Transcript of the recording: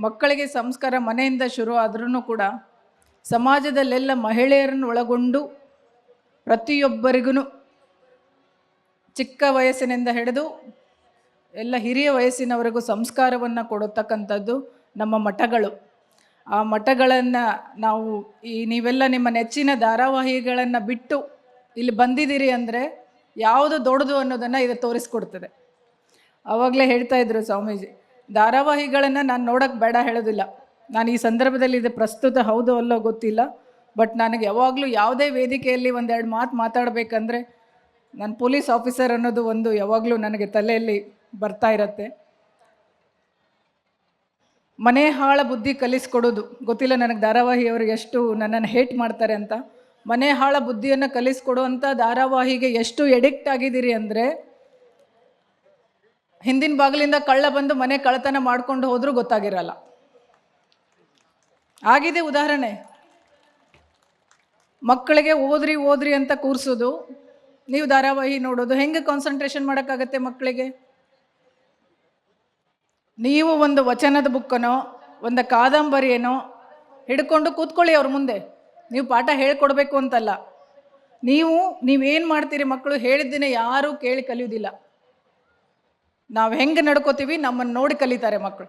ಮಕ್ಕಳಿಗೆ ಸಂಸ್ಕಾರ ಮನೆಯಿಂದ ಶುರು ಆದ್ರೂ ಕೂಡ ಸಮಾಜದಲ್ಲೆಲ್ಲ ಮಹಿಳೆಯರನ್ನು ಒಳಗೊಂಡು ಪ್ರತಿಯೊಬ್ಬರಿಗೂ ಚಿಕ್ಕ ವಯಸ್ಸಿನಿಂದ ಹಿಡಿದು ಎಲ್ಲ ಹಿರಿಯ ವಯಸ್ಸಿನವರೆಗೂ ಸಂಸ್ಕಾರವನ್ನು ಕೊಡತಕ್ಕಂಥದ್ದು ನಮ್ಮ ಮಠಗಳು. ಆ ಮಠಗಳನ್ನು ನಾವು ನೀವೆಲ್ಲ ನಿಮ್ಮ ನೆಚ್ಚಿನ ಧಾರಾವಾಹಿಗಳನ್ನು ಬಿಟ್ಟು ಇಲ್ಲಿ ಬಂದಿದ್ದೀರಿ ಅಂದರೆ ಯಾವುದು ದೊಡ್ಡದು ಅನ್ನೋದನ್ನು ಇದು ತೋರಿಸ್ಕೊಡ್ತದೆ. ಆವಾಗಲೇ ಹೇಳ್ತಾ ಇದ್ರು ಸ್ವಾಮೀಜಿ, ಧಾರಾವಾಹಿಗಳನ್ನು ನಾನು ನೋಡೋಕ್ಕೆ ಬೇಡ ಹೇಳೋದಿಲ್ಲ. ನಾನು ಈ ಸಂದರ್ಭದಲ್ಲಿ ಇದು ಪ್ರಸ್ತುತ ಹೌದು ಅಲ್ಲೋ ಗೊತ್ತಿಲ್ಲ, ಬಟ್ ನನಗೆ ಯಾವಾಗಲೂ ಯಾವುದೇ ವೇದಿಕೆಯಲ್ಲಿ ಒಂದೆರಡು ಮಾತು ಮಾತಾಡಬೇಕಂದ್ರೆ ನಾನು ಪೊಲೀಸ್ ಆಫೀಸರ್ ಅನ್ನೋದು ಒಂದು ಯಾವಾಗಲೂ ನನಗೆ ತಲೆಯಲ್ಲಿ ಬರ್ತಾ ಇರತ್ತೆ. ಮನೆ ಹಾಳ ಬುದ್ಧಿ ಕಲಿಸ್ಕೊಡೋದು ಗೊತ್ತಿಲ್ಲ ನನಗೆ ಧಾರಾವಾಹಿಯವರು ಎಷ್ಟು ನನ್ನನ್ನು ಹೇಟ್ ಮಾಡ್ತಾರೆ ಅಂತ. ಮನೆ ಹಾಳ ಬುದ್ಧಿಯನ್ನು ಕಲಿಸ್ಕೊಡುವಂಥ ಧಾರಾವಾಹಿಗೆ ಎಷ್ಟು ಎಡಿಕ್ಟ್ ಆಗಿದ್ದೀರಿ ಅಂದರೆ ಹಿಂದಿನ ಬಾಗಿಲಿಂದ ಕಳ್ಳ ಬಂದು ಮನೆ ಕಳ್ಳತನ ಮಾಡ್ಕೊಂಡು ಹೋದರೂ ಗೊತ್ತಾಗಿರಲ್ಲ. ಆಗಿದೆ ಉದಾಹರಣೆ. ಮಕ್ಕಳಿಗೆ ಓದ್ರಿ ಅಂತ ಕೂರಿಸೋದು, ನೀವು ಧಾರಾವಾಹಿ ನೋಡೋದು, ಹೆಂಗೆ ಕಾನ್ಸಂಟ್ರೇಷನ್ ಮಾಡೋಕ್ಕಾಗತ್ತೆ ಮಕ್ಕಳಿಗೆ? ನೀವು ಒಂದು ವಚನದ ಬುಕ್ಕನೋ ಒಂದು ಕಾದಂಬರಿಯೇನೋ ಹಿಡ್ಕೊಂಡು ಕೂತ್ಕೊಳ್ಳಿ ಅವ್ರ ಮುಂದೆ. ನೀವು ಪಾಠ ಹೇಳ್ಕೊಡ್ಬೇಕು ಅಂತಲ್ಲ. ನೀವೇನು ಮಾಡ್ತೀರಿ? ಮಕ್ಕಳು ಹೇಳಿದ್ದನ್ನೇ ಯಾರೂ ಕೇಳಿ ಕಲಿಯೋದಿಲ್ಲ. ನಾವು ಹೆಂಗೆ ನಡ್ಕೋತೀವಿ ನಮ್ಮನ್ನು ನೋಡಿ ಕಲಿತಾರೆ ಮಕ್ಕಳು.